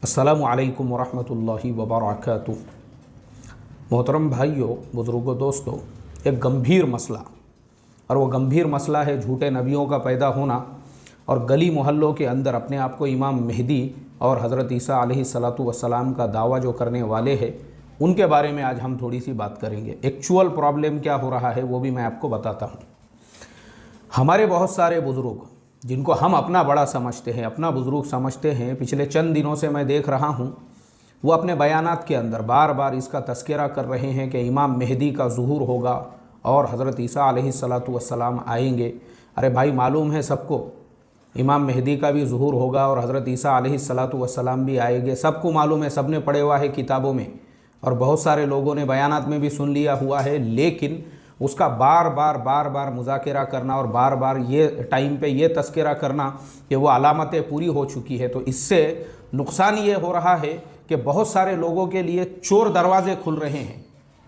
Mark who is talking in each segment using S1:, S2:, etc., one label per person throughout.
S1: अस्सलामु अलैकुम वरहमतुल्लाहि वबरकातुहू। मोहतरम भाइयों, बुज़ुर्गों, दोस्तों, एक गंभीर मसला, और वो गंभीर मसला है झूठे नबियों का पैदा होना और गली मोहल्लों के अंदर अपने आप को इमाम मेहदी और हज़रत ईसा अलैहिस्सलातु वस्सलाम का दावा जो करने वाले हैं, उनके बारे में आज हम थोड़ी सी बात करेंगे। एक्चुअल प्रॉब्लम क्या हो रहा है वो भी मैं आपको बताता हूँ। हमारे बहुत सारे बुज़ुर्ग जिनको हम अपना बड़ा समझते हैं, अपना बुज़ुर्ग समझते हैं, पिछले चंद दिनों से मैं देख रहा हूँ वो अपने बयानात के अंदर बार बार इसका तज़किरा कर रहे हैं कि इमाम मेहदी का ज़ुहूर होगा और हज़रत ईसा अलैहिस्सलातु वस्सलाम आएंगे। अरे भाई, मालूम है सबको इमाम मेहदी का भी ज़ुहूर होगा और हज़रत ईसा अलैहिस्सलातु वस्सलाम भी आएंगे, सबको मालूम है, सब ने पढ़ा हुआ है किताबों में और बहुत सारे लोगों ने बयानात में भी सुन लिया हुआ है। लेकिन उसका बार बार मुज़ाकरा करना और बार बार ये टाइम पे ये तज़किरा करना कि वो अलामतें पूरी हो चुकी है, तो इससे नुकसान ये हो रहा है कि बहुत सारे लोगों के लिए चोर दरवाज़े खुल रहे हैं।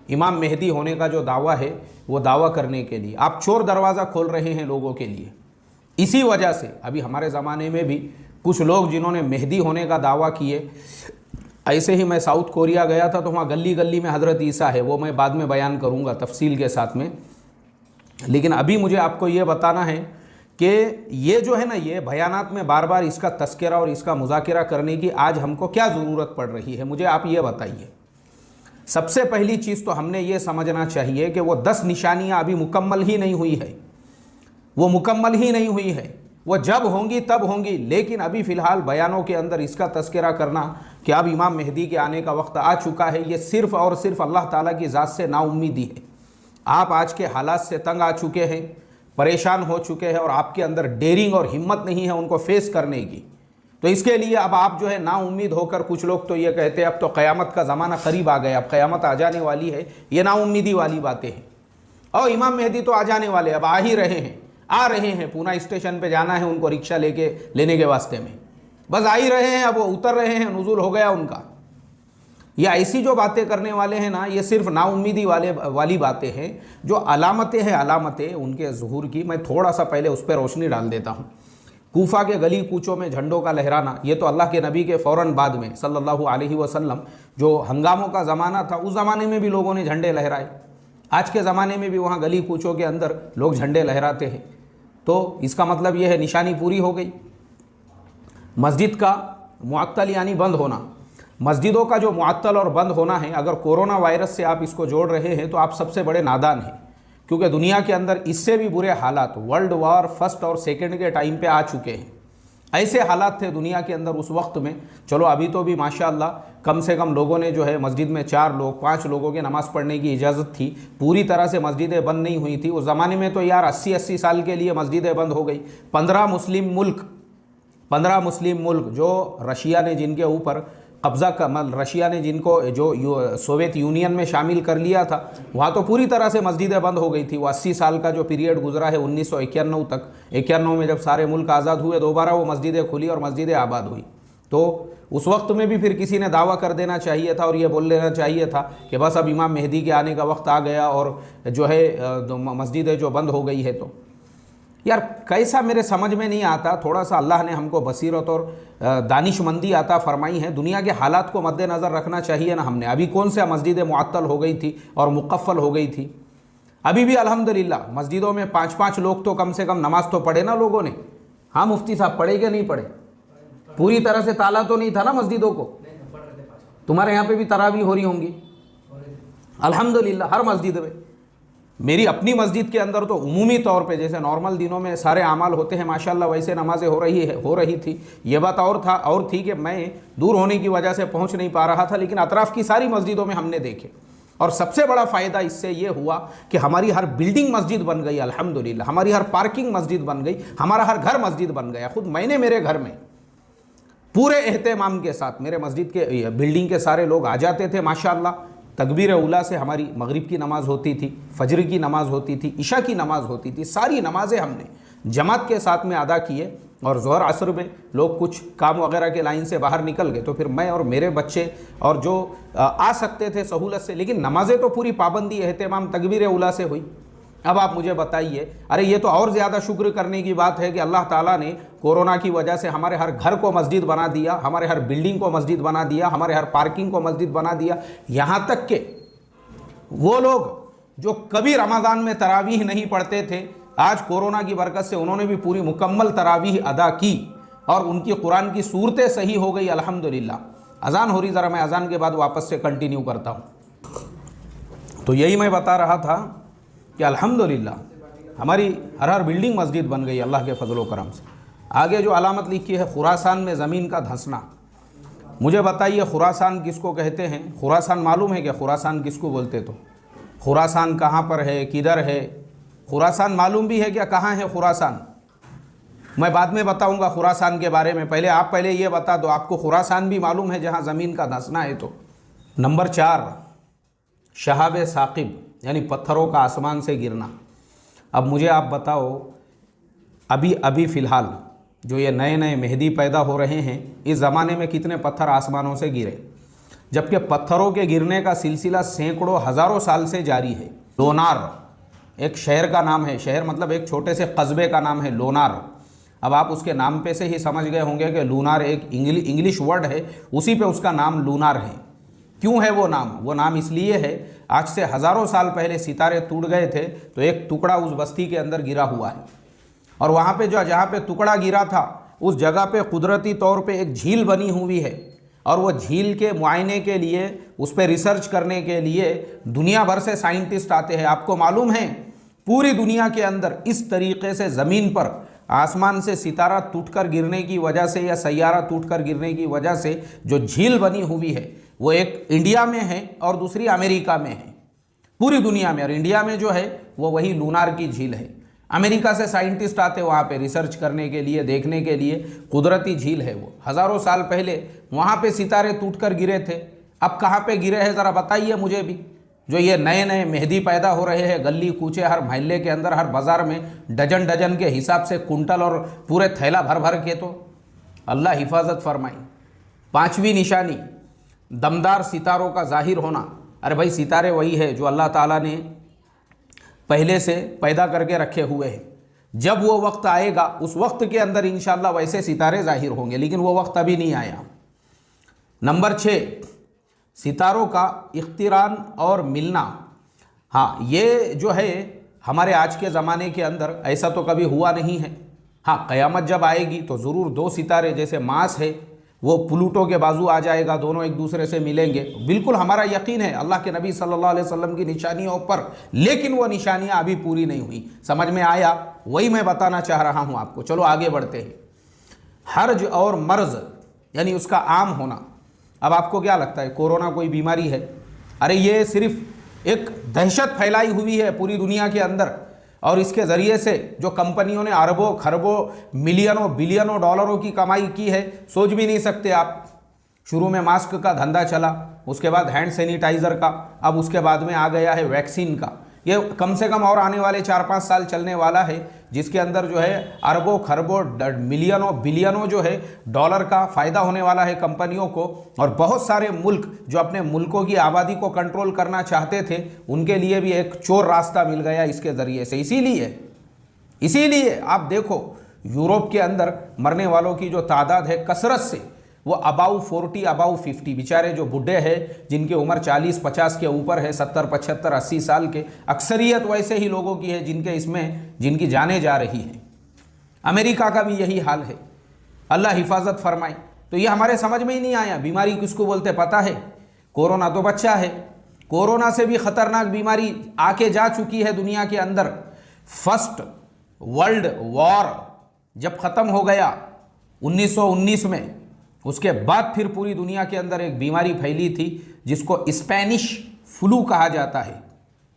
S1: इमाम मेहदी होने का जो दावा है वो दावा करने के लिए आप चोर दरवाज़ा खोल रहे हैं लोगों के लिए। इसी वजह से अभी हमारे ज़माने में भी कुछ लोग जिन्होंने मेहदी होने का दावा किए, ऐसे ही मैं साउथ कोरिया गया था तो वहाँ गली गली में हज़रत ईसा है, वो मैं बाद में बयान करूँगा तफसील के साथ में। लेकिन अभी मुझे आपको ये बताना है कि ये जो है ना, ये बयानात में बार बार इसका तज़किरा और इसका मुज़ाकरा करने की आज हमको क्या ज़रूरत पड़ रही है, मुझे आप ये बताइए। सबसे पहली चीज़ तो हमने ये समझना चाहिए कि वो 10 निशानियाँ अभी मुकम्मल ही नहीं हुई है, वो मुकम्मल ही नहीं हुई है, वो जब होंगी तब होंगी। लेकिन अभी फ़िलहाल बयानों के अंदर इसका तज़किरा करना कि अब इमाम मेहदी के आने का वक्त आ चुका है, ये सिर्फ़ और सिर्फ अल्लाह ताला की ज़ात से नाउम्मीदी है। आप आज के हालात से तंग आ चुके हैं, परेशान हो चुके हैं और आपके अंदर डेयरिंग और हिम्मत नहीं है उनको फेस करने की, तो इसके लिए अब आप जो है नाउम्मीद होकर, कुछ लोग तो ये कहते हैं अब तो क़यामत का ज़माना करीब आ गया, अब क़यामत आ जाने वाली है, ये नाउम्मीदी वाली बातें हैं। और इमाम मेहदी तो आ जाने वाले, अब आ ही रहे हैं, आ रहे हैं। पूना स्टेशन पे जाना है उनको रिक्शा लेने के वास्ते में, बस आ ही रहे हैं, अब वो उतर रहे हैं, नुज़ूल हो गया उनका। ये ऐसी जो बातें करने वाले हैं ना, ये सिर्फ नाउम्मीदी वाली बातें हैं। जो अलामतें हैं, अलामतें उनके ज़ुहूर की, मैं थोड़ा सा पहले उस पर रोशनी डाल देता हूँ। कूफा के गली कूचों में झंडों का लहराना, ये तो अल्लाह के नबी के फ़ौरन बाद में सल्लल्लाहु अलैहि वसल्लम जो हंगामों का ज़माना था, उस ज़माने में भी लोगों ने झंडे लहराए। आज के ज़माने में भी वहाँ गली कूचों के अंदर लोग झंडे लहराते हैं, तो इसका मतलब ये है निशानी पूरी हो गई। मस्जिद का मुअत्तल यानी बंद होना, मस्जिदों का जो मुअत्तल और बंद होना है, अगर कोरोना वायरस से आप इसको जोड़ रहे हैं तो आप सबसे बड़े नादान हैं, क्योंकि दुनिया के अंदर इससे भी बुरे हालात वर्ल्ड वार फर्स्ट और सेकंड के टाइम पे आ चुके हैं। ऐसे हालात थे दुनिया के अंदर उस वक्त में। चलो अभी तो भी माशाअल्लाह कम से कम लोगों ने जो है मस्जिद में 4 लोग 5 लोगों की नमाज़ पढ़ने की इजाज़त थी, पूरी तरह से मस्जिदें बंद नहीं हुई थी। उस ज़माने में तो यार 80-80 साल के लिए मस्जिदें बंद हो गई। 15 मुस्लिम मुल्क जो रशिया ने जिनके ऊपर कब्ज़ा रशिया ने जिनको जो सोवियत यूनियन में शामिल कर लिया था, वहाँ तो पूरी तरह से मस्जिदें बंद हो गई थी। वो 80 साल का जो पीरियड गुजरा है 1991 तक, 91 में जब सारे मुल्क आज़ाद हुए, दोबारा वो मस्जिदें खुली और मस्जिदें आबाद हुई। तो उस वक्त में भी फिर किसी ने दावा कर देना चाहिए था और ये बोल लेना चाहिए था कि बस अब इमाम मेहदी के आने का वक्त आ गया और जो है मस्जिदें जो बंद हो गई है। तो यार कैसा, मेरे समझ में नहीं आता। थोड़ा सा अल्लाह ने हमको बसीरत और दानिशमंदी अता फरमाई है, दुनिया के हालात को मद्देनज़र रखना चाहिए ना हमने। अभी कौन सा मस्जिदें मुअत्तल हो गई थी और मुकफ़ल हो गई थी, अभी भी अल्हम्दुलिल्लाह मस्जिदों में 5-5 लोग तो कम से कम नमाज तो पढ़े ना लोगों ने। हाँ मुफ्ती साहब, पढ़े कि नहीं पढ़े? पूरी तरह से ताला तो नहीं था ना मस्जिदों को? तुम्हारे यहाँ पे भी तरावी हो रही होंगी अल्हम्दुलिल्लाह हर मस्जिद में। मेरी अपनी मस्जिद के अंदर तो उमूमी तौर पे जैसे नॉर्मल दिनों में सारे अमाल होते हैं माशाल्लाह, वैसे नमाज़ें हो रही थी। ये बात और थी कि मैं दूर होने की वजह से पहुंच नहीं पा रहा था, लेकिन अतराफ़ की सारी मस्जिदों में हमने देखे। और सबसे बड़ा फ़ायदा इससे ये हुआ कि हमारी हर बिल्डिंग मस्जिद बन गई अल्हम्दुलिल्लाह, हमारी हर पार्किंग मस्जिद बन गई, हमारा हर घर मस्जिद बन गया। खुद मैंने मेरे घर में पूरे एहतमाम के साथ, मेरे मस्जिद के बिल्डिंग के सारे लोग आ जाते थे माशाल्लाह। तकबीर उला से हमारी मगरिब की नमाज़ होती थी, फजर की नमाज़ होती थी, इशा की नमाज़ होती थी, सारी नमाज़ें हमने जमात के साथ में अदा किए। और ज़ोहर असर में लोग कुछ काम वगैरह के लाइन से बाहर निकल गए तो फिर मैं और मेरे बच्चे और जो आ सकते थे सहूलत से, लेकिन नमाज़ें तो पूरी पाबंदी एहतमाम तकबीर उला से हुई। अब आप मुझे बताइए, अरे ये तो और ज़्यादा शुक्र करने की बात है कि अल्लाह ताला ने कोरोना की वजह से हमारे हर घर को मस्जिद बना दिया, हमारे हर बिल्डिंग को मस्जिद बना दिया, हमारे हर पार्किंग को मस्जिद बना दिया। यहाँ तक कि वो लोग जो कभी रमज़ान में तरावीह नहीं पढ़ते थे, आज कोरोना की बरकत से उन्होंने भी पूरी मुकम्मल तरावीह अदा की और उनकी कुरान की सूरतें सही हो गई अल्हम्दुलिल्लाह। अजान हो रही, ज़रा मैं अजान के बाद वापस से कंटिन्यू करता हूँ। तो यही मैं बता रहा था कि अल्हम्दुलिल्लाह हमारी हर बिल्डिंग मस्जिद बन गई अल्लाह के फजल व करम से। आगे जो अलामत लिखी है खुरासान में ज़मीन का धंसना, मुझे बताइए खुरासान किसको कहते हैं? खुरासान मालूम है क्या? खुरासान किसको बोलते? तो खुरासान कहाँ पर है, किधर है? खुरासान मालूम भी है क्या कहाँ है खुरासान? मैं बाद में बताऊंगा खुरासान के बारे में, पहले ये बता दो आपको खुरासान भी मालूम है जहाँ ज़मीन का धंसना है? तो नंबर 4 शहाब साकिब यानी पत्थरों का आसमान से गिरना। अब मुझे आप बताओ, अभी फ़िलहाल जो ये नए नए मेहदी पैदा हो रहे हैं, इस ज़माने में कितने पत्थर आसमानों से गिरे? जबकि पत्थरों के गिरने का सिलसिला सैकड़ों हज़ारों साल से जारी है। लोनार एक शहर का नाम है, शहर मतलब एक छोटे से कस्बे का नाम है लोनार। अब आप उसके नाम पे से ही समझ गए होंगे कि लूनार एक इंग्लिश वर्ड है, उसी पे उसका नाम लूनार है। क्यों है वो नाम? वो नाम इसलिए है, आज से हज़ारों साल पहले सितारे टूट गए थे तो एक टुकड़ा उस बस्ती के अंदर गिरा हुआ है, और वहाँ पे जहाँ पे टुकड़ा गिरा था उस जगह पे कुदरती तौर पे एक झील बनी हुई है, और वो झील के मुआयने के लिए, उस पर रिसर्च करने के लिए दुनिया भर से साइंटिस्ट आते हैं। आपको मालूम है पूरी दुनिया के अंदर इस तरीके से ज़मीन पर आसमान से सितारा टूटकर गिरने की वजह से या सैयारा टूटकर गिरने की वजह से जो झील बनी हुई है वो एक इंडिया में है और दूसरी अमेरिका में है, पूरी दुनिया में। और इंडिया में जो है वो वही लूनार की झील है। अमेरिका से साइंटिस्ट आते वहाँ पे रिसर्च करने के लिए, देखने के लिए। कुदरती झील है वो, हज़ारों साल पहले वहाँ पे सितारे टूटकर गिरे थे। अब कहाँ पे गिरे हैं ज़रा बताइए मुझे भी। जो ये नए नए मेहदी पैदा हो रहे हैं गली कूचे, हर मोहल्ले के अंदर, हर बाज़ार में डजन डजन के हिसाब से कुंटल और पूरे थैला भर भर के, तो अल्लाह हिफाजत फरमाई। 5वीं निशानी दमदार सितारों का ज़ाहिर होना। अरे भाई सितारे वही है जो अल्लाह ताला ने पहले से पैदा करके रखे हुए हैं। जब वो वक्त आएगा उस वक्त के अंदर इंशाअल्लाह वैसे सितारे ज़ाहिर होंगे, लेकिन वो वक्त अभी नहीं आया। नंबर 6 सितारों का इख्तिरान और मिलना। हाँ, ये जो है हमारे आज के ज़माने के अंदर ऐसा तो कभी हुआ नहीं है। हाँ, क़यामत जब आएगी तो ज़रूर 2 सितारे, जैसे मार्स है वो प्लूटो के बाजू आ जाएगा, दोनों एक दूसरे से मिलेंगे। बिल्कुल हमारा यकीन है अल्लाह के नबी सल्लल्लाहु अलैहि वसल्लम की निशानियों पर, लेकिन वो निशानियाँ अभी पूरी नहीं हुई। समझ में आया? वही मैं बताना चाह रहा हूँ आपको। चलो आगे बढ़ते हैं। हर्ज और मर्ज यानी उसका आम होना। अब आपको क्या लगता है कोरोना कोई बीमारी है? अरे ये सिर्फ एक दहशत फैलाई हुई है पूरी दुनिया के अंदर, और इसके ज़रिए से जो कंपनियों ने अरबों खरबों मिलियनों बिलियनों डॉलरों की कमाई की है, सोच भी नहीं सकते आप। शुरू में मास्क का धंधा चला, उसके बाद हैंड सैनिटाइज़र का, अब उसके बाद में आ गया है वैक्सीन का। ये कम से कम और आने वाले 4-5 साल चलने वाला है, जिसके अंदर जो है अरबों खरबों मिलियनों बिलियनों जो है डॉलर का फ़ायदा होने वाला है कंपनियों को। और बहुत सारे मुल्क जो अपने मुल्कों की आबादी को कंट्रोल करना चाहते थे, उनके लिए भी एक चोर रास्ता मिल गया इसके ज़रिए से। इसीलिए आप देखो यूरोप के अंदर मरने वालों की जो तादाद है कसरत से, वो अबाउ 40 अबाउ 50, बेचारे जो बुढ़े हैं जिनकी उम्र 40-50 के ऊपर है, 70-75-80 साल के, अक्सरियत वैसे ही लोगों की है जिनकी जानें जा रही हैं। अमेरिका का भी यही हाल है, अल्लाह हिफाजत फरमाए। तो ये हमारे समझ में ही नहीं आया बीमारी किसको बोलते पता है? कोरोना तो बच्चा है, कोरोना से भी ख़तरनाक बीमारी आके जा चुकी है दुनिया के अंदर। फर्स्ट वर्ल्ड वॉर जब ख़त्म हो गया 1919 में, उसके बाद फिर पूरी दुनिया के अंदर एक बीमारी फैली थी जिसको स्पेनिश फ्लू कहा जाता है।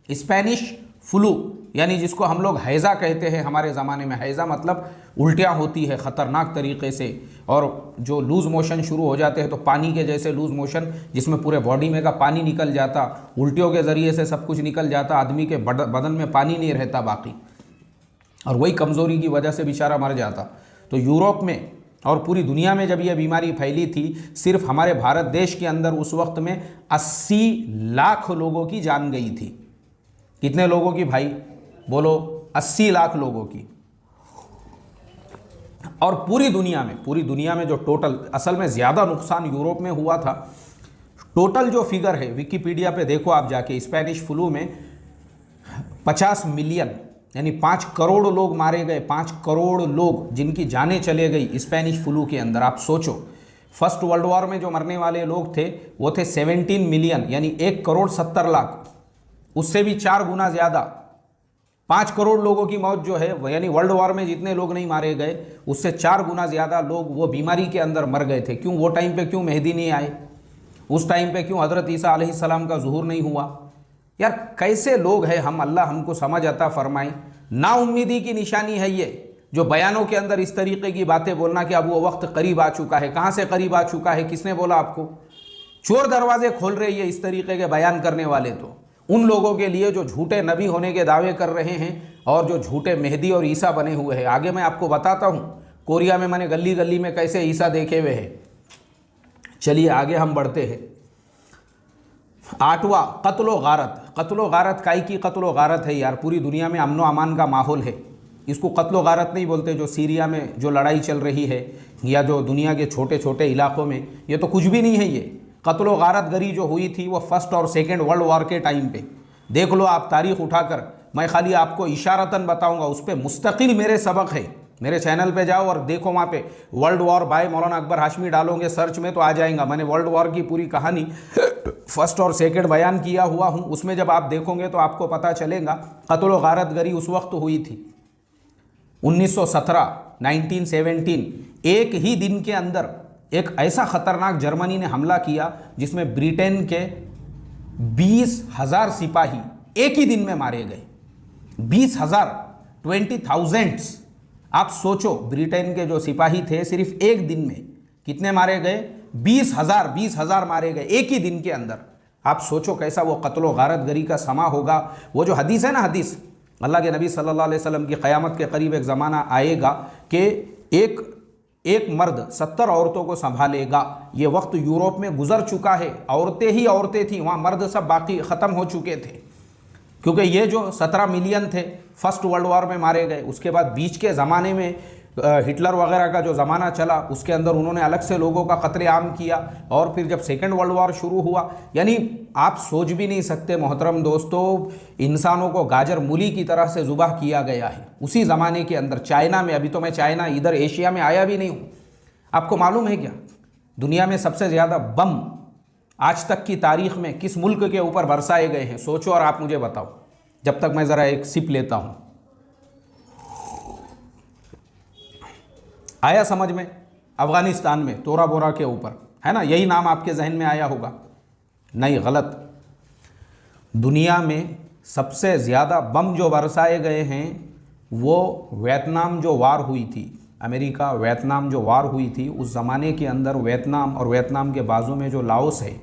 S1: स्पेनिश फ्लू यानी जिसको हम लोग हैज़ा कहते हैं हमारे ज़माने में। हैज़ा मतलब उल्टियाँ होती है ख़तरनाक तरीके से, और जो लूज़ मोशन शुरू हो जाते हैं तो पानी के जैसे लूज़ मोशन, जिसमें पूरे बॉडी में का पानी निकल जाता, उल्टियों के ज़रिए से सब कुछ निकल जाता, आदमी के बदन में पानी नहीं रहता बाकी, और वही कमज़ोरी की वजह से बेचारा मर जाता। तो यूरोप में और पूरी दुनिया में जब यह बीमारी फैली थी, सिर्फ हमारे भारत देश के अंदर उस वक्त में 80 लाख लोगों की जान गई थी। कितने लोगों की भाई बोलो? 80 लाख लोगों की। और पूरी दुनिया में जो टोटल, असल में ज़्यादा नुकसान यूरोप में हुआ था। टोटल जो फिगर है विकिपीडिया पे देखो आप जाके, स्पेनिश फ्लू में 50 मिलियन यानी 5 करोड़ लोग मारे गए, 5 करोड़ लोग जिनकी जानें चले गई स्पेनिश फ्लू के अंदर। आप सोचो, फर्स्ट वर्ल्ड वॉर में जो मरने वाले लोग थे वो थे 17 मिलियन यानी 1 करोड़ 70 लाख, उससे भी 4 गुना ज़्यादा। 5 करोड़ लोगों की मौत जो है यानी वर्ल्ड वॉर में जितने लोग नहीं मारे गए उससे 4 गुना ज़्यादा लोग वो बीमारी के अंदर मर गए थे। क्यों? वो टाइम पे क्यों मेहदी नहीं आए? उस टाइम पे क्यों हज़रत ईसा अलैहिस्सलाम का ज़ुहूर नहीं हुआ? यार कैसे लोग हैं हम, अल्लाह हमको समझ अता फरमाए। नाउम्मीदी की निशानी है ये, जो बयानों के अंदर इस तरीके की बातें बोलना कि अब वो वक्त करीब आ चुका है। कहाँ से करीब आ चुका है? किसने बोला आपको? चोर दरवाजे खोल रही है इस तरीके के बयान करने वाले तो उन लोगों के लिए जो झूठे नबी होने के दावे कर रहे हैं और जो झूठे मेहदी और ईसा बने हुए हैं। आगे मैं आपको बताता हूँ कोरिया में मैंने गली गली में कैसे ईसा देखे हुए हैं। चलिए आगे हम बढ़ते हैं। 8वां, कत्लो गारत। कत्लो गारत काई की कत्लो गारत है यार, पूरी दुनिया में अमनो अमान का माहौल है, इसको कत्लो गारत नहीं बोलते। जो सीरिया में जो लड़ाई चल रही है या जो दुनिया के छोटे छोटे इलाकों में, ये तो कुछ भी नहीं है। ये कत्लो गारत गरी जो हुई थी वो फर्स्ट और सेकेंड वर्ल्ड वॉर के टाइम पे। देख लो आप तारीख उठाकर, मैं खाली आपको इशारतन बताऊंगा, उस पर मुस्तकिल मेरे सबक है। मेरे चैनल पे जाओ और देखो, वहाँ पे वर्ल्ड वॉर बाय मौलाना अकबर हाशमी डालोगे सर्च में तो आ जाएगा। मैंने वर्ल्ड वॉर की पूरी कहानी फर्स्ट और सेकेंड बयान किया हुआ हूँ, उसमें जब आप देखोगे तो आपको पता चलेगा कत्ल गारत गरी उस वक्त हुई थी 1917 1917। एक ही दिन के अंदर एक ऐसा खतरनाक जर्मनी ने हमला किया जिसमें ब्रिटेन के 20,000 सिपाही एक ही दिन में मारे गए। 20,000, 20,000। आप सोचो, ब्रिटेन के जो सिपाही थे सिर्फ एक दिन में कितने मारे गए? 20,000 मारे गए एक ही दिन के अंदर। आप सोचो कैसा वो कत्लो गारत गरी का समा होगा। वो जो हदीस है ना, हदीस अल्लाह के नबी सल्लल्लाहु अलैहि वसल्लम की क़यामत के करीब एक ज़माना आएगा कि एक मर्द 70 औरतों को संभालेगा। ये वक्त यूरोप में गुजर चुका है, औरतें ही औरतें थी वहाँ, मर्द सब बाकी ख़त्म हो चुके थे, क्योंकि ये जो 17 मिलियन थे फर्स्ट वर्ल्ड वॉर में मारे गए। उसके बाद बीच के ज़माने में हिटलर वगैरह का जो ज़माना चला उसके अंदर उन्होंने अलग से लोगों का कत्लेआम किया। और फिर जब सेकेंड वर्ल्ड वॉर शुरू हुआ, यानी आप सोच भी नहीं सकते मोहतरम दोस्तों, इंसानों को गाजर मूली की तरह से ज़ुबाह किया गया है उसी ज़माने के अंदर। चाइना में, अभी तो मैं चाइना इधर एशिया में आया भी नहीं हूँ, आपको मालूम है क्या दुनिया में सबसे ज़्यादा बम आज तक की तारीख़ में किस मुल्क के ऊपर बरसाए गए हैं? सोचो और आप मुझे बताओ, जब तक मैं ज़रा एक सिप लेता हूँ। आया समझ में? अफ़गानिस्तान में तोरा बोरा के ऊपर, है ना, यही नाम आपके जहन में आया होगा? नहीं, गलत। दुनिया में सबसे ज़्यादा बम जो बरसाए गए हैं वो वियतनाम जो वार हुई थी, अमेरिका वियतनाम जो वार हुई थी उस ज़माने के अंदर वियतनाम और वियतनाम के बाजू में जो लाओस है,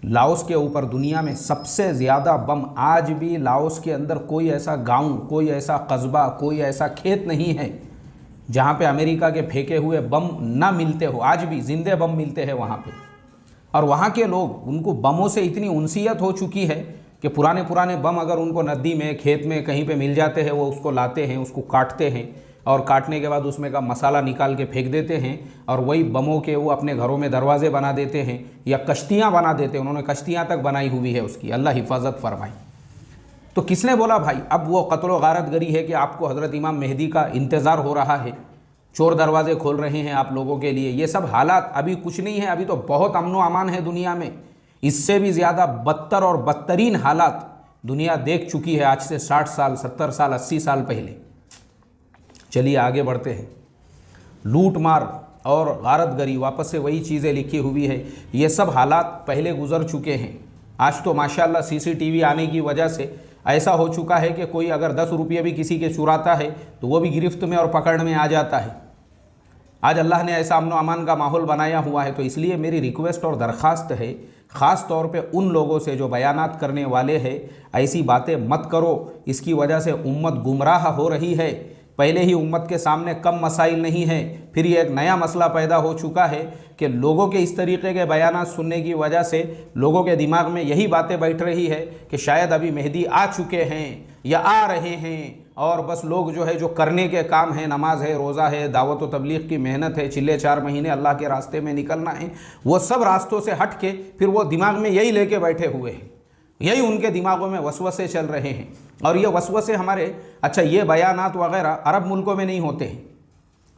S1: लाओस के ऊपर दुनिया में सबसे ज़्यादा बम। आज भी लाओस के अंदर कोई ऐसा गांव, कोई ऐसा कस्बा, कोई ऐसा खेत नहीं है जहाँ पे अमेरिका के फेंके हुए बम ना मिलते हो। आज भी जिंदे बम मिलते हैं वहाँ पे। और वहाँ के लोग, उनको बमों से इतनी उनसियत हो चुकी है कि पुराने पुराने बम अगर उनको नदी में, खेत में कहीं पे मिल जाते हैं, वो उसको लाते हैं, उसको काटते हैं और काटने के बाद उसमें का मसाला निकाल के फेंक देते हैं और वही बमों के वो अपने घरों में दरवाजे बना देते हैं या कश्तियाँ बना देते हैं। उन्होंने कश्तियाँ तक बनाई हुई है उसकी, अल्लाह हिफाजत फरमाए। तो किसने बोला भाई अब वो कत्लो गारत गरी है कि आपको हज़रत इमाम मेहदी का इंतज़ार हो रहा है, चोर दरवाजे खोल रहे हैं आप लोगों के लिए? ये सब हालात अभी कुछ नहीं है, अभी तो बहुत अमनो अमान है दुनिया में। इससे भी ज़्यादा बदतर और बदतरीन हालात दुनिया देख चुकी है आज से 60 साल, 70 साल, 80 साल पहले। चलिए आगे बढ़ते हैं। लूट मार और गारत गरी, वापस से वही चीज़ें लिखी हुई है। ये सब हालात पहले गुजर चुके हैं। आज तो माशाल्लाह सीसीटीवी आने की वजह से ऐसा हो चुका है कि कोई अगर 10 रुपये भी किसी के चुराता है तो वो भी गिरफ्त में और पकड़ में आ जाता है। आज अल्लाह ने ऐसा अमन अमान का माहौल बनाया हुआ है। तो इसलिए मेरी रिक्वेस्ट और दरख्वास्त है, ख़ास तौर पे उन लोगों से जो बयानात करने वाले हैं, ऐसी बातें मत करो। इसकी वजह से उम्मत गुमराह हो रही है। पहले ही उम्मत के सामने कम मसाइल नहीं है, फिर ये एक नया मसला पैदा हो चुका है कि लोगों के इस तरीके के बयानात सुनने की वजह से लोगों के दिमाग में यही बातें बैठ रही है कि शायद अभी मेहदी आ चुके हैं या आ रहे हैं और बस लोग जो है जो करने के काम है, नमाज है, रोज़ा है, दावत व तबलीग की मेहनत है, चिल्ले 4 महीने अल्लाह के रास्ते में निकलना है, वो सब रास्तों से हट के फिर वो दिमाग में यही लेके बैठे हुए हैं, यही उनके दिमागों में वसवसे चल रहे हैं। और ये वसवसे हमारे, अच्छा ये बयानात वगैरह अरब मुल्कों में नहीं होते हैं,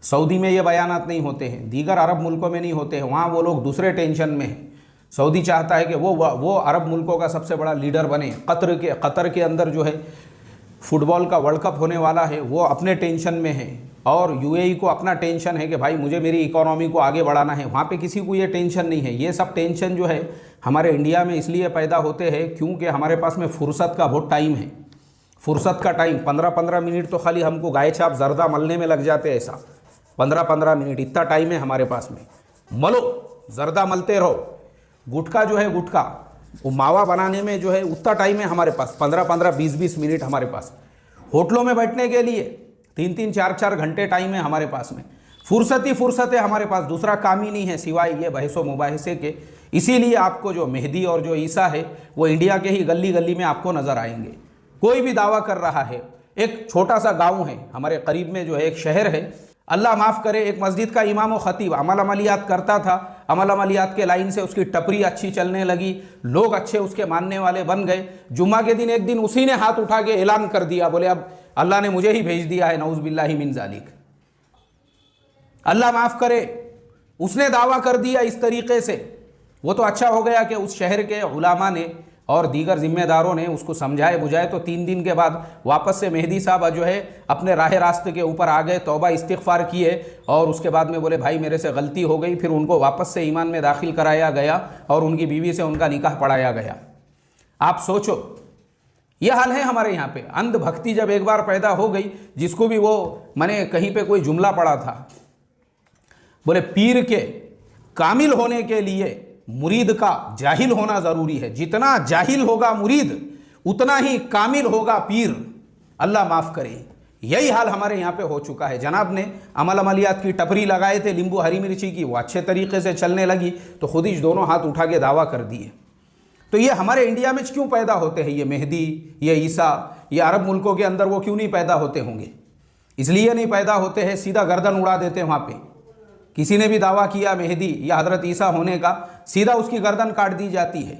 S1: सऊदी में ये बयानात नहीं होते हैं, दीगर अरब मुल्कों में नहीं होते हैं, वहाँ वो लोग दूसरे टेंशन में हैं। सऊदी चाहता है कि वो अरब मुल्कों का सबसे बड़ा लीडर बने। कतर के अंदर जो है फुटबॉल का वर्ल्ड कप होने वाला है, वो अपने टेंशन में है, और यूएई को अपना टेंशन है कि भाई मुझे मेरी इकोनॉमी को आगे बढ़ाना है। वहाँ पे किसी को ये टेंशन नहीं है। ये सब टेंशन जो है हमारे इंडिया में इसलिए पैदा होते हैं क्योंकि हमारे पास में फुर्सत का बहुत टाइम है। फुर्सत का टाइम 15-15 मिनट तो खाली हमको गाय छाप जर्दा मलने में लग जाते हैं। ऐसा 15-15 मिनट इतना टाइम है हमारे पास में, मलो जर्दा मलते रहो। गुटखा जो है, गुटखा वो मावा बनाने में जो है उतना टाइम है हमारे पास, 15-15 20-20 मिनट हमारे पास। होटलों में बैठने के लिए 3-3 4-4 घंटे टाइम है हमारे पास में। फुर्सत ही फुर्सत है हमारे पास, दूसरा काम ही नहीं है सिवाय ये बहसो मुबाहिसे के। इसीलिए आपको जो मेहदी और जो ईसा है वो इंडिया के ही गली गली में आपको नज़र आएंगे। कोई भी दावा कर रहा है, एक छोटा सा गाँव है हमारे करीब में जो है एक शहर है, अल्लाह माफ़ करे, एक मस्जिद का इमाम व ख़तीब अमल अमलियात करता था। अमल अमलियात के लाइन से उसकी टपरी अच्छी चलने लगी, लोग अच्छे उसके मानने वाले बन गए। जुम्मा के दिन एक दिन उसी ने हाथ उठा के ऐलान कर दिया, बोले अब अल्लाह ने मुझे ही भेज दिया है, नऊज़ बिल्लाहि मिन ज़ालिक। अल्लाह माफ़ करे, उसने दावा कर दिया इस तरीके से। वो तो अच्छा हो गया कि उस शहर के उलामा ने और दीगर जिम्मेदारों ने उसको समझाए बुझाए, तो 3 दिन के बाद वापस से मेहदी साहब जो है अपने राह रास्ते के ऊपर आ गए, तौबा इस्तिग़फ़ार किए और उसके बाद में बोले भाई मेरे से गलती हो गई। फिर उनको वापस से ईमान में दाखिल कराया गया और उनकी बीवी से उनका निकाह पढ़ाया गया। आप सोचो, ये हाल है हमारे यहाँ पे। अंधभक्ति जब एक बार पैदा हो गई, जिसको भी वो, मैंने कहीं पे कोई जुमला पढ़ा था, बोले पीर के कामिल होने के लिए मुरीद का जाहिल होना ज़रूरी है। जितना जाहिल होगा मुरीद उतना ही कामिल होगा पीर। अल्लाह माफ़ करे, यही हाल हमारे यहाँ पे हो चुका है। जनाब ने अमल अमलियात की टपरी लगाए थे नींबू हरी मिर्ची की, वो अच्छे तरीके से चलने लगी तो खुद ही दोनों हाथ उठा के दावा कर दिए। तो ये हमारे इंडिया में क्यों पैदा होते हैं? ये मेहदी, ये ईसा, ये अरब मुल्कों के अंदर वो क्यों नहीं पैदा होते होंगे? इसलिए नहीं पैदा होते हैं, सीधा गर्दन उड़ा देते हैं वहाँ पे। किसी ने भी दावा किया मेहदी या हज़रत ईसा होने का, सीधा उसकी गर्दन काट दी जाती है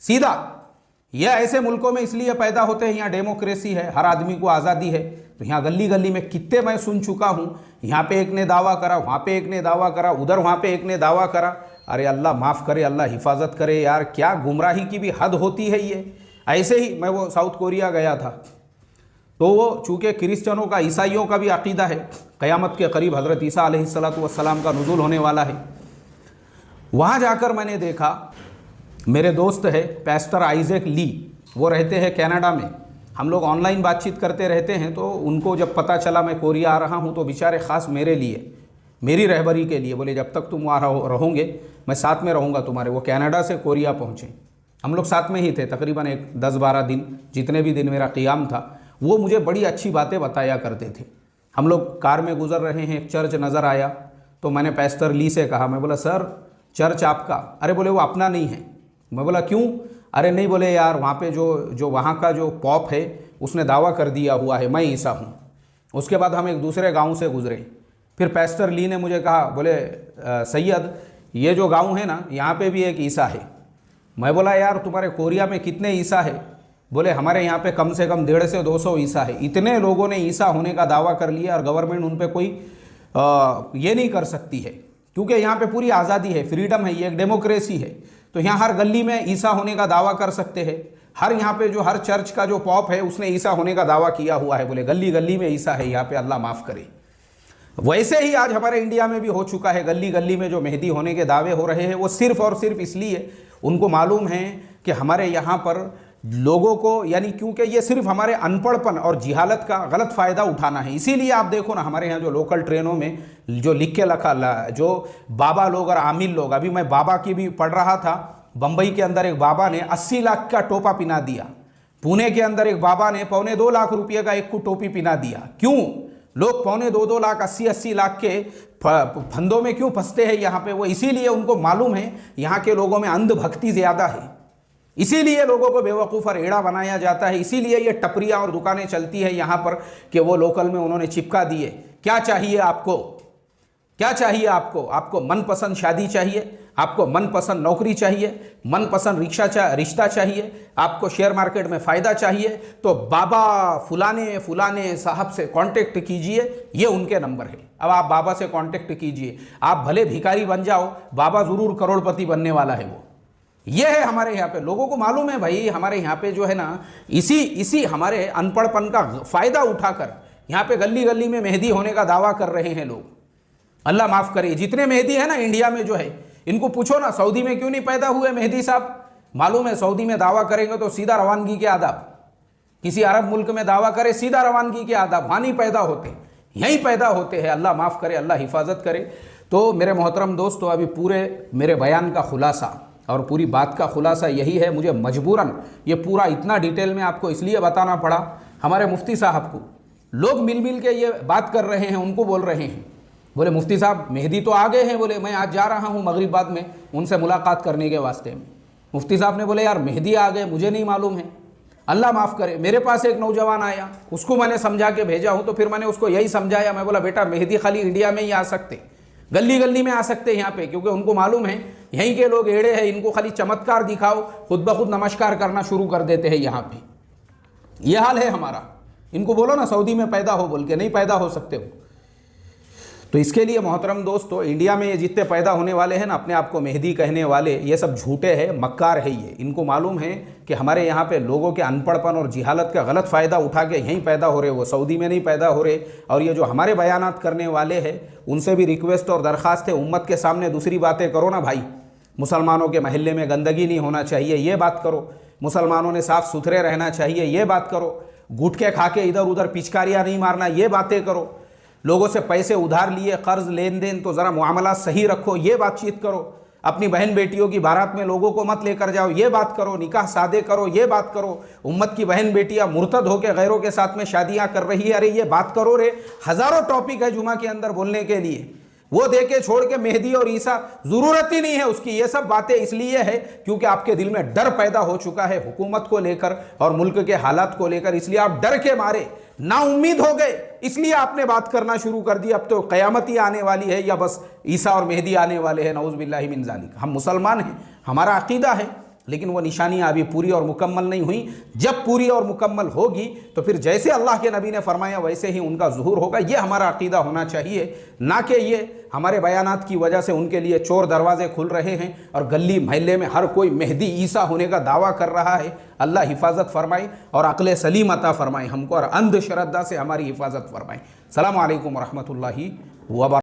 S1: सीधा। यह ऐसे मुल्कों में इसलिए पैदा होते हैं, यहाँ डेमोक्रेसी है, हर आदमी को आज़ादी है। तो यहाँ गली गली में कितने मैं सुन चुका हूँ, यहाँ पे एक ने दावा करा, वहाँ पे एक ने दावा करा, उधर वहाँ पे एक ने दावा करा। अरे अल्लाह माफ़ करे, अल्लाह हिफाजत करे यार, क्या गुमराही की भी हद होती है ये। ऐसे ही मैं वो साउथ कोरिया गया था, तो वो चूँकि क्रिश्चियनों का, ईसाइयों का भी अकीदा है क़यामत के करीब हज़रत ईसा अलैहिस्सलातु वस्सलाम का नुज़ूल होने वाला है। वहाँ जाकर मैंने देखा, मेरे दोस्त है पैस्टर आइज़ेक ली, वो रहते हैं कनाडा में। हम लोग ऑनलाइन बातचीत करते रहते हैं, तो उनको जब पता चला मैं कोरिया आ रहा हूँ तो बेचारे ख़ास मेरे लिए, मेरी रहबरी के लिए बोले जब तक तुम वहाँ रहोगे मैं साथ में रहूँगा तुम्हारे। वो कनाडा से कोरिया पहुँचे, हम लोग साथ में ही थे तकरीबन एक 10-12 दिन, जितने भी दिन मेरा क़ियाम था। वो मुझे बड़ी अच्छी बातें बताया करते थे। हम लोग कार में गुज़र रहे हैं, एक चर्च नज़र आया, तो मैंने पैस्टर ली से कहा, मैं बोला सर चर्च आपका? अरे बोले वो अपना नहीं है। मैं बोला क्यों? अरे नहीं, बोले यार वहाँ पे जो वहाँ का जो पॉप है उसने दावा कर दिया हुआ है मैं ईसा हूँ। उसके बाद हम एक दूसरे गांव से गुज़रे, फिर पैस्टर ली ने मुझे कहा, बोले सैयद ये जो गांव है ना, यहाँ पे भी एक ईसा है। मैं बोला यार तुम्हारे कोरिया में कितने ईसा है? बोले हमारे यहाँ पे कम से कम 150 से 200 ईसा है। इतने लोगों ने ईसा होने का दावा कर लिया और गवर्नमेंट उन पर कोई ये नहीं कर सकती है, क्योंकि यहाँ पे पूरी आज़ादी है, फ्रीडम है, ये एक डेमोक्रेसी है। तो यहाँ हर गली में ईसा होने का दावा कर सकते हैं। हर यहाँ पे जो हर चर्च का जो पॉप है उसने ईसा होने का दावा किया हुआ है। बोले गली गली में ईसा है यहाँ पे, अल्लाह माफ़ करे। वैसे ही आज हमारे इंडिया में भी हो चुका है, गली गली में जो मेहदी होने के दावे हो रहे हैं वो सिर्फ़ और सिर्फ इसलिए उनको मालूम है कि हमारे यहाँ पर लोगों को, यानी क्योंकि ये सिर्फ हमारे अनपढ़पन और जिहालत का गलत फ़ायदा उठाना है। इसीलिए आप देखो ना हमारे यहाँ जो लोकल ट्रेनों में जो लिख के रखा, जो बाबा लोग और आमिल लोग, अभी मैं बाबा की भी पढ़ रहा था, बम्बई के अंदर एक बाबा ने 80 लाख का टोपा पिना दिया। पुणे के अंदर एक बाबा ने 2.25 लाख रुपये का एक को टोपी पिना दिया। क्यों लोग 2.25 लाख 80 लाख के फंदों में क्यों फंसते हैं यहाँ पे? वो इसीलिए उनको मालूम है यहाँ के लोगों में अंधभक्ति ज़्यादा है। इसीलिए लोगों को बेवकूफ़ और एड़ा बनाया जाता है, इसीलिए ये टपरियाँ और दुकानें चलती हैं यहाँ पर कि वो लोकल में उन्होंने चिपका दिए। क्या चाहिए आपको? क्या चाहिए आपको? आपको मनपसंद शादी चाहिए, आपको मनपसंद नौकरी चाहिए, मनपसंद रिश्ता चाहिए, आपको शेयर मार्केट में फ़ायदा चाहिए, तो बाबा फुलाने फुलाने साहब से कांटेक्ट कीजिए, ये उनके नंबर है। अब आप बाबा से कांटेक्ट कीजिए, आप भले भिखारी बन जाओ, बाबा ज़रूर करोड़पति बनने वाला है वो। ये है हमारे यहाँ पे, लोगों को मालूम है भाई, हमारे यहाँ पे जो है ना, इसी हमारे अनपढ़पन का फ़ायदा उठाकर यहाँ पे गली गली में मेहदी होने का दावा कर रहे हैं लोग। अल्लाह माफ़ करे, जितने मेहदी है ना इंडिया में जो है, इनको पूछो ना सऊदी में क्यों नहीं पैदा हुए मेहदी साहब। मालूम है सऊदी में दावा करेंगे तो सीधा रवानगी के आदाब, किसी अरब मुल्क में दावा करे सीधा रवानगी के आदाब, वहाँ नहीं पैदा होते, यहीं पैदा होते हैं। अल्लाह माफ़ करे, अल्लाह हिफाजत करे। तो मेरे मोहतरम दोस्तों, अभी पूरे मेरे बयान का खुलासा और पूरी बात का खुलासा यही है, मुझे मजबूरन ये पूरा इतना डिटेल में आपको इसलिए बताना पड़ा। हमारे मुफ्ती साहब को लोग मिल के ये बात कर रहे हैं, उनको बोल रहे हैं, बोले मुफ्ती साहब मेहदी तो आ गए हैं, बोले मैं आज जा रहा हूँ मगरिब बाद में उनसे मुलाकात करने के वास्ते में। मुफ्ती साहब ने बोले यार मेहदी आ गए, मुझे नहीं मालूम है। अल्लाह माफ़ करे, मेरे पास एक नौजवान आया, उसको मैंने समझा के भेजा हूँ, तो फिर मैंने उसको यही समझाया, मैं बोला बेटा मेहदी खाली इंडिया में ही आ सकते, गली गली में आ सकते यहाँ पे, क्योंकि उनको मालूम है यहीं के लोग एड़े हैं, इनको खाली चमत्कार दिखाओ, खुद ब खुद नमस्कार करना शुरू कर देते हैं यहाँ पे। ये हाल है हमारा। इनको बोलो ना सऊदी में पैदा हो, बोल के नहीं पैदा हो सकते हो। तो इसके लिए मोहतरम दोस्तों, इंडिया में ये जितने पैदा होने वाले हैं ना अपने आप को मेहदी कहने वाले, ये सब झूठे हैं, मक्कार है ये। इनको मालूम है कि हमारे यहाँ पे लोगों के अनपढ़पन और जिहालत का गलत फ़ायदा उठा के यहीं पैदा हो रहे, वो सऊदी में नहीं पैदा हो रहे। और ये जो हमारे बयानात करने वाले हैं, उनसे भी रिक्वेस्ट और दरख्वास्त है, उम्मत के सामने दूसरी बातें करो ना भाई। मुसलमानों के महल्ले में गंदगी नहीं होना चाहिए, ये बात करो। मुसलमानों ने साफ़ सुथरे रहना चाहिए, ये बात करो। गुटखे खा के इधर उधर पिचकारियाँ नहीं मारना, ये बातें करो। लोगों से पैसे उधार लिए, कर्ज लेन देन, तो ज़रा मामला सही रखो, ये बातचीत करो। अपनी बहन बेटियों की बारात में लोगों को मत लेकर जाओ, ये बात करो। निकाह सादे करो, ये बात करो। उम्मत की बहन बेटियां मुर्तद होकर गैरों के साथ में शादियां कर रही है, अरे ये बात करो रे। हज़ारों टॉपिक है जुमा के अंदर बोलने के लिए, वो दे के छोड़ के मेहदी और ईसा ज़रूरत ही नहीं है उसकी। ये सब बातें इसलिए है क्योंकि आपके दिल में डर पैदा हो चुका है हुकूमत को लेकर और मुल्क के हालात को लेकर, इसलिए आप डर के मारे नाउम्मीद हो गए, इसलिए आपने बात करना शुरू कर दी। अब तो क़यामत ही आने वाली है या बस ईसा और मेहदी आने वाले हैं, नऊज़ बिल्लाहि मिन ज़ालिक। हम मुसलमान हैं, हमारा अक़ीदा है, लेकिन वो निशानियाँ अभी पूरी और मुकम्मल नहीं हुई। जब पूरी और मुकम्मल होगी तो फिर जैसे अल्लाह के नबी ने फरमाया वैसे ही उनका ज़ुहूर होगा। ये हमारा अक़ीदा होना चाहिए, ना कि ये हमारे बयानात की वजह से उनके लिए चोर दरवाजे खुल रहे हैं और गली महल्ले में हर कोई मेहदी ईसा होने का दावा कर रहा है। अल्लाह हिफाजत फरमाए और अक़ल सलीम अता फरमाए हमको, और अंधश्रद्धा से हमारी हिफाजत फरमाए। सलाम अलैकुम व रहमतुल्लाहि व बरकातहू।